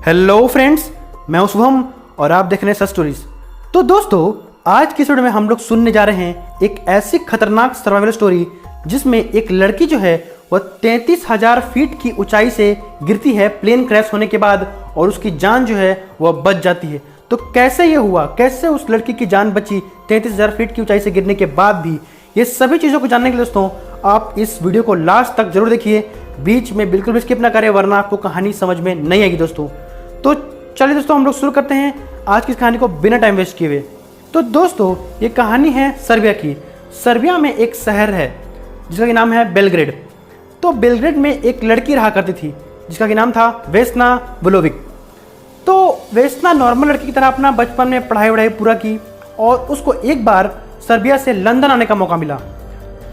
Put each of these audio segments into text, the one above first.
Hello friends, मैं हूं शुभम और आप देख रहे हैं सच स्टोरीज। तो दोस्तों, आज की वीडियो में हम लोग सुनने जा रहे हैं एक ऐसी खतरनाक सर्वाइवल स्टोरी जिसमें एक लड़की जो है वह 33,000 फीट की ऊंचाई से गिरती है प्लेन क्रैश होने के बाद और उसकी जान जो है वह बच जाती है। तो कैसे ये हुआ, कैसे उस लड़की की जान बची 33,000 फीट की ऊंचाई से गिरने के बाद भी, ये सभी चीज़ों को जानने के लिए दोस्तों आप इस वीडियो को लास्ट तक जरूर देखिए। बीच में बिल्कुल भी स्किप ना करें वरना आपको कहानी समझ में नहीं आएगी दोस्तों। तो चलिए दोस्तों, हम लोग शुरू करते हैं आज की इस कहानी को बिना टाइम वेस्ट किए हुए। तो दोस्तों, ये कहानी है सर्बिया की। सर्बिया में एक शहर है जिसका नाम है बेलग्रेड। तो बेलग्रेड में एक लड़की रहा करती थी जिसका नाम था वेस्ना वोलोविक। तो वेस्ना नॉर्मल लड़की की तरह अपना बचपन में पढ़ाई वढ़ाई पूरा की और उसको एक बार सर्बिया से लंदन आने का मौका मिला।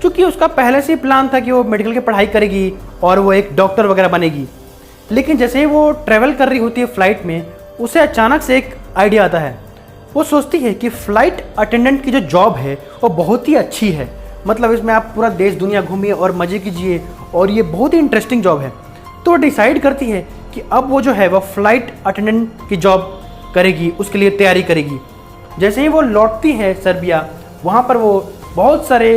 क्योंकि उसका पहले से ही प्लान था कि वो मेडिकल की पढ़ाई करेगी और वो एक डॉक्टर वगैरह बनेगी। लेकिन जैसे ही वो ट्रैवल कर रही होती है फ्लाइट में, उसे अचानक से एक आइडिया आता है। वो सोचती है कि फ़्लाइट अटेंडेंट की जो जॉब है वो बहुत ही अच्छी है, मतलब इसमें आप पूरा देश दुनिया घूमिए और मज़े कीजिए और ये बहुत ही इंटरेस्टिंग जॉब है। तो वो डिसाइड करती है कि अब वो जो है वह फ़्लाइट अटेंडेंट की जॉब करेगी, उसके लिए तैयारी करेगी। जैसे ही वो लौटती है सर्बिया, वहाँ पर वो बहुत सारे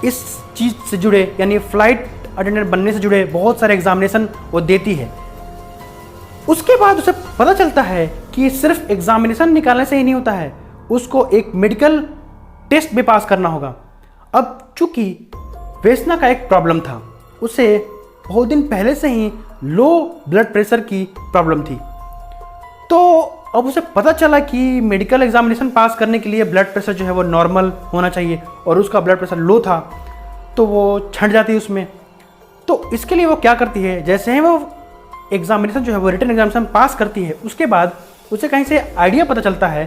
इस चीज़ से जुड़े यानी फ़्लाइट अटेंडेंट बनने से जुड़े बहुत सारे एग्जामिनेशन वो देती है। उसके बाद उसे पता चलता है कि सिर्फ एग्जामिनेशन निकालने से ही नहीं होता है, उसको एक मेडिकल टेस्ट भी पास करना होगा। अब चूंकि वेस्ना का एक प्रॉब्लम था, उसे बहुत दिन पहले से ही लो ब्लड प्रेशर की प्रॉब्लम थी। तो अब उसे पता चला कि मेडिकल एग्जामिनेशन पास करने के लिए ब्लड प्रेशर जो है वो नॉर्मल होना चाहिए और उसका ब्लड प्रेशर लो था, तो वो छंट जाती है उसमें। तो इसके लिए वो क्या करती है, जैसे ही वो एग्जामिनेशन जो है वो रिटन एग्जामिनेशन पास करती है, उसके बाद उसे कहीं से आइडिया पता चलता है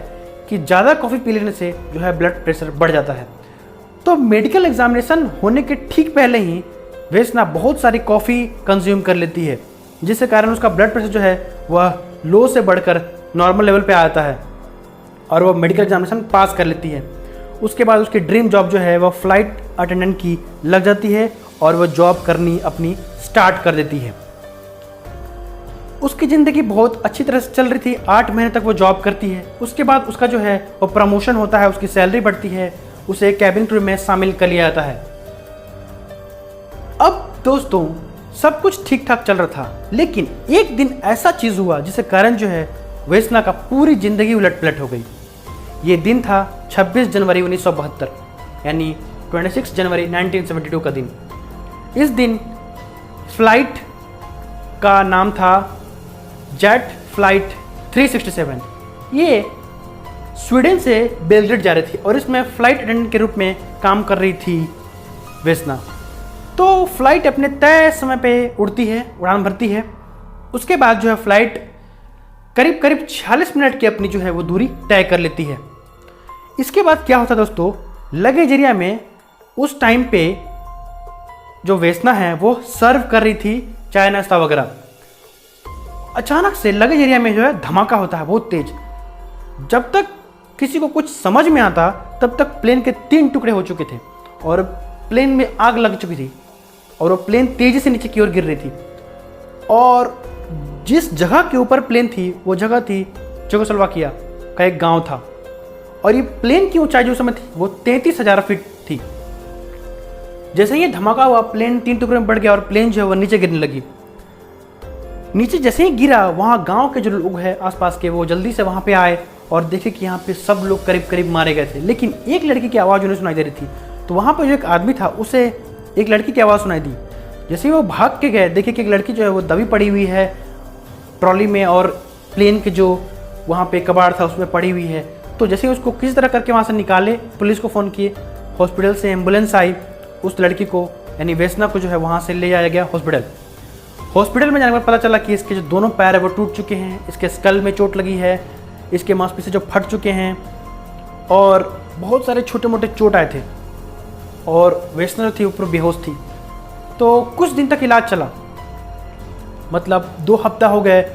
कि ज़्यादा कॉफ़ी पी लेने से जो है ब्लड प्रेशर बढ़ जाता है। तो मेडिकल एग्जामिनेशन होने के ठीक पहले ही वेस्ना बहुत सारी कॉफ़ी कंज्यूम कर लेती है, जिसके कारण उसका ब्लड प्रेशर जो है वह लो से बढ़कर नॉर्मल लेवल पे आता है और वो मेडिकल एग्जामिनेशन पास कर लेती है। उसके बाद उसकी ड्रीम जॉब जो है वह फ़्लाइट अटेंडेंट की लग जाती है और वह जॉब करनी अपनी स्टार्ट कर देती है। उसकी ज़िंदगी बहुत अच्छी तरह से चल रही थी, 8 महीने तक वो जॉब करती है। उसके बाद उसका जो है वो प्रमोशन होता है, उसकी सैलरी बढ़ती है, उसे कैबिन क्रू में शामिल कर लिया जाता है। अब दोस्तों, सब कुछ ठीक ठाक चल रहा था, लेकिन एक दिन ऐसा चीज़ हुआ जिसके कारण जो है वेस्ना का पूरी ज़िंदगी उलट पलट हो गई। ये दिन था 26 जनवरी 1972 यानी 26 जनवरी 1972 का दिन। इस दिन फ्लाइट का नाम था जेट फ्लाइट 367। ये स्वीडन से बेलग्रेड जा रही थी और इसमें फ़्लाइट अटेंडेंट के रूप में काम कर रही थी वेस्ना। तो फ्लाइट अपने तय समय पे उड़ती है, उड़ान भरती है। उसके बाद जो है फ्लाइट करीब 46 मिनट की अपनी जो है वो दूरी तय कर लेती है। इसके बाद क्या होता है दोस्तों, लगेज एरिया में उस टाइम पे जो वेस्ना है वो सर्व कर रही थी चाय नाश्ता वगैरह। अचानक से लगेज एरिया में जो है धमाका होता है बहुत तेज। जब तक किसी को कुछ समझ में आता तब तक प्लेन के 3 टुकड़े हो चुके थे और प्लेन में आग लग चुकी थी और वो प्लेन तेजी से नीचे की ओर गिर रही थी। और जिस जगह के ऊपर प्लेन थी वो जगह थी चेकोस्लोवाकिया का एक गांव था और ये प्लेन की ऊंचाई जो समय थी वो 33,000 फीट थी। जैसे ही धमाका हुआ, प्लेन 3 टुकड़े में बढ़ गया और प्लेन जो है वो नीचे गिरने लगी। नीचे जैसे ही गिरा, वहाँ गांव के जो लोग हैं आसपास के, वो जल्दी से वहाँ पे आए और देखे कि यहाँ पे सब लोग करीब करीब मारे गए थे, लेकिन एक लड़की की आवाज़ उन्हें सुनाई दे रही थी। तो वहाँ पर जो एक आदमी था उसे एक लड़की की आवाज़ सुनाई दी। जैसे ही वो भाग के गए, देखे कि एक लड़की जो है वो दबी पड़ी हुई है ट्रॉली में और प्लेन के जो वहाँ पे कबाड़ था उसमें पड़ी हुई है। तो जैसे ही उसको किसी तरह करके वहाँ से निकाले, पुलिस को फ़ोन किए, हॉस्पिटल से एम्बुलेंस आई, उस लड़की को यानी वेस्ना को जो है वहाँ से ले जाया गया हॉस्पिटल। हॉस्पिटल में जाने के बाद पता चला कि इसके जो दोनों पैर है वो टूट चुके हैं, इसके स्कल में चोट लगी है, इसके मांसपेशी जो फट चुके हैं और बहुत सारे छोटे मोटे चोट आए थे और वेस्ना जो थी ऊपर बेहोश थी। तो कुछ दिन तक इलाज चला, मतलब 2 हफ्ता हो गए,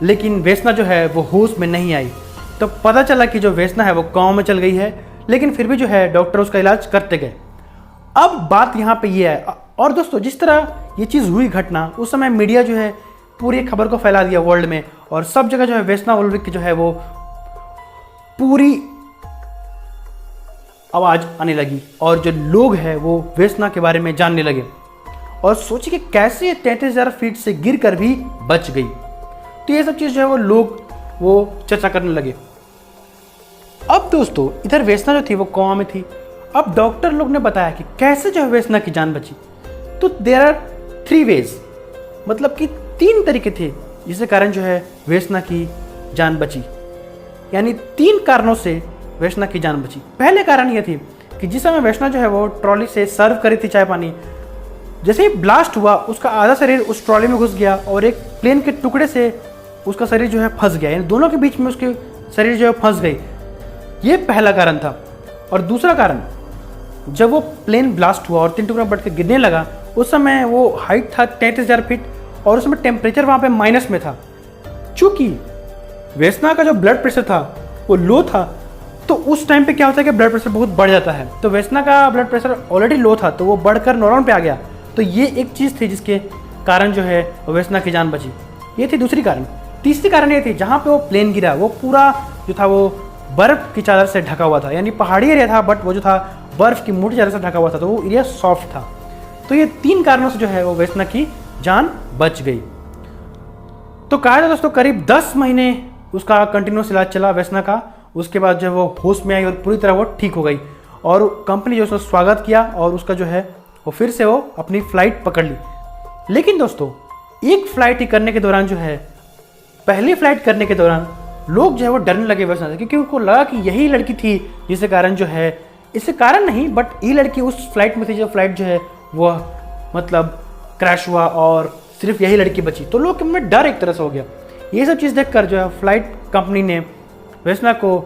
लेकिन वेस्ना जो है वो होश में नहीं आई। तो पता चला कि जो वेस्ना है वो गाँव में चल गई है, लेकिन फिर भी जो है डॉक्टर उसका इलाज करते गए। अब बात यहाँ पे ये है, और दोस्तों जिस तरह ये चीज़ हुई घटना, उस समय मीडिया जो है पूरी खबर को फैला दिया वर्ल्ड में, और सब जगह जो है वेस्ना वोल्विक की जो है वो पूरी आवाज़ आने लगी, और जो लोग हैं वो वेस्ना के बारे में जानने लगे। और सोचिए कि कैसे 33,000 फीट से गिर कर भी बच गई। तो ये सब चीज़ जो है वो लोग वो चर्चा करने लगे। अब दोस्तों इधर वेस्ना जो थी वो कोमा में थी। अब डॉक्टर लोग ने बताया कि कैसे जो है वेस्ना की जान बची। तो देयर आर 3 वेज, मतलब कि 3 तरीके थे जिसके कारण जो है वेस्ना की जान बची, यानी 3 कारणों से वेस्ना की जान बची। पहले कारण ये थी कि जिस समय वेस्ना जो है वो ट्रॉली से सर्व करी थी चाय पानी, जैसे ही ब्लास्ट हुआ उसका आधा शरीर उस ट्रॉली में घुस गया और एक प्लेन के टुकड़े से उसका शरीर जो है फंस गया, यानी दोनों के बीच में उसके शरीर जो है फंस गई। ये पहला कारण था। और दूसरा कारण, जब वो प्लेन ब्लास्ट हुआ और 3 टुकड़ा बढ़ के गिरने लगा, उस समय वो हाइट था 33,000 फीट और उसमें टेम्परेचर वहाँ पे माइनस में था। चूँकि वेस्ना का जो ब्लड प्रेशर था वो लो था, तो उस टाइम पे क्या होता है कि ब्लड प्रेशर बहुत बढ़ जाता है। तो वेस्ना का ब्लड प्रेशर ऑलरेडी लो था, तो वो बढ़कर नॉर्मल पे आ गया। तो ये एक चीज़ थी जिसके कारण जो है वेस्ना की जान बची। ये थी दूसरी कारण। तीसरी कारण ये थी, जहाँ पे वो प्लेन गिरा वो पूरा जो था वो बर्फ़ की चादर से ढका हुआ था, यानी पहाड़ी एरिया था बट वो जो था बर्फ़ की मोटी चादर से ढका हुआ था, तो वो एरिया सॉफ्ट था। तो ये 3 कारणों से जो है वो वेस्ना की जान बच गई। तो कहा जाए दोस्तों करीब 10 महीने उसका कंटिन्यूस इलाज चला वेस्ना का। उसके बाद जो है वो होश में आई और पूरी तरह वो ठीक हो गई, और कंपनी जो उसका स्वागत किया और उसका जो है वो फिर से वो अपनी फ़्लाइट पकड़ ली। लेकिन दोस्तों एक फ़्लाइट ही करने के दौरान जो है, पहली फ़्लाइट करने के दौरान लोग जो है वो डरने लगे वेस्ना से, क्योंकि उनको लगा कि यही लड़की थी जिसके कारण जो है, इससे कारण नहीं बट ये लड़की उस फ्लाइट में थी जो फ्लाइट जो है वह मतलब क्रैश हुआ और सिर्फ यही लड़की बची। तो लोग के मन में डर एक तरह से हो गया। ये सब चीज़ देखकर जो है फ्लाइट कंपनी ने वेस्ना को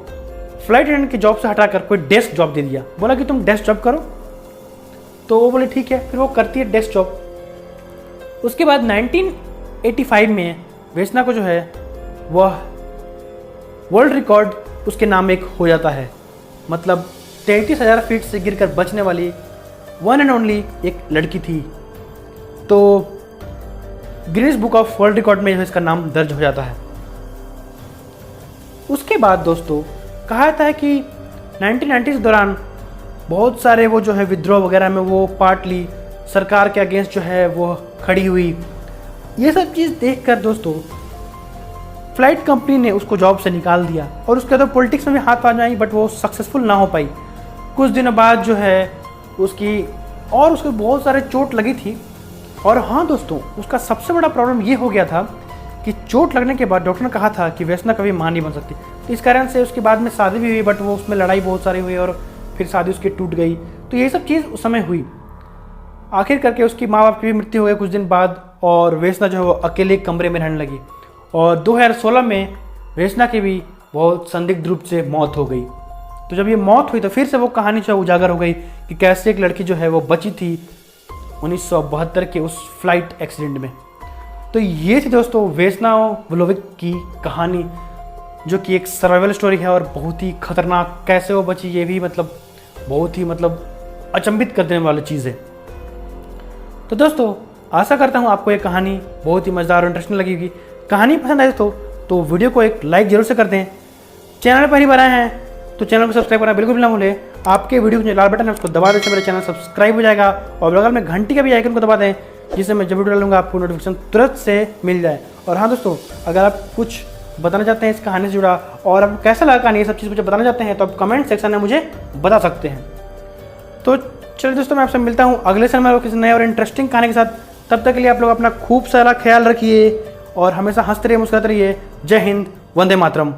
फ्लाइट अटेंडेंट की जॉब से हटाकर कोई डेस्क जॉब दे दिया। बोला कि तुम डेस्क जॉब करो, तो वो बोले ठीक है, फिर वो करती है डेस्क जॉब। उसके बाद 1985 में वेस्ना को जो है वह वर्ल्ड रिकॉर्ड उसके नाम एक हो जाता है, मतलब 33,000 फीट से गिरकर बचने वाली वन एंड ओनली एक लड़की थी। तो Guinness book of world record में जो है इसका नाम दर्ज हो जाता है। उसके बाद दोस्तों कहा जाता है कि 1990 के दौरान बहुत सारे वो जो है विद्रोह वगैरह में वो पार्ट ली, सरकार के अगेंस्ट जो है वो खड़ी हुई। ये सब चीज़ देखकर दोस्तों फ्लाइट कंपनी ने उसको जॉब से निकाल दिया, और उसके बाद पॉलिटिक्स में भी हाथ आजमाई बट वो सक्सेसफुल ना हो पाई। कुछ दिनों बाद जो है उसको बहुत सारे चोट लगी थी। और हाँ दोस्तों, उसका सबसे बड़ा प्रॉब्लम ये हो गया था कि चोट लगने के बाद डॉक्टर ने कहा था कि वेस्ना कभी मां नहीं बन सकती। तो इस कारण से उसके बाद में शादी भी हुई, बट वो उसमें लड़ाई बहुत सारी हुई और फिर शादी उसकी टूट गई। तो ये सब चीज़ उस समय हुई। आखिर करके उसकी माँ बाप की भी मृत्यु हो गई कुछ दिन बाद, और वेस्ना जो है वो अकेले कमरे में रहने लगी। और 2016 में वेस्ना की भी बहुत संदिग्ध रूप से मौत हो गई। तो जब ये मौत हुई तो फिर से वो कहानी जो है उजागर हो गई कि कैसे एक लड़की जो है वो बची थी 1972 के उस फ्लाइट एक्सीडेंट में। तो ये थी दोस्तों वेस्ना वोलोविक की कहानी, जो कि एक सर्वाइवल स्टोरी है और बहुत ही खतरनाक। कैसे वो बची ये भी बहुत ही अचंभित कर देने वाली चीज़ है। तो दोस्तों आशा करता हूँ आपको ये कहानी बहुत ही मज़ेदार और इंटरेस्टिंग लगेगी। कहानी पसंद आए तो वीडियो को एक लाइक जरूर से कर दें। चैनल पर पहली बार आए हैं तो चैनल को सब्सक्राइब करना बिल्कुल भी ना भूलें। आपके वीडियो में जो लाल बटन है उसको दबा दें से मेरा चैनल सब्सक्राइब हो जाएगा, और बगल में घंटी का भी आइकन को दबा दें जिससे मैं जब वीडियो डालूंगा आपको नोटिफिकेशन तुरंत से मिल जाए। और हाँ दोस्तों, अगर आप कुछ बताना चाहते हैं इस कहानी से जुड़ा और आपको कैसा लगा कहानी, ये सब चीज़ मुझे बताना चाहते हैं तो आप कमेंट सेक्शन में मुझे बता सकते हैं। तो चलिए दोस्तों, मैं आपसे मिलता हूँ अगले समय में किसी नए और इंटरेस्टिंग कहानी के साथ। तब तक के लिए आप लोग अपना खूब सारा ख्याल रखिए और हमेशा हंसते रहिए, मुस्कुराते रहिए। जय हिंद, वंदे मातरम।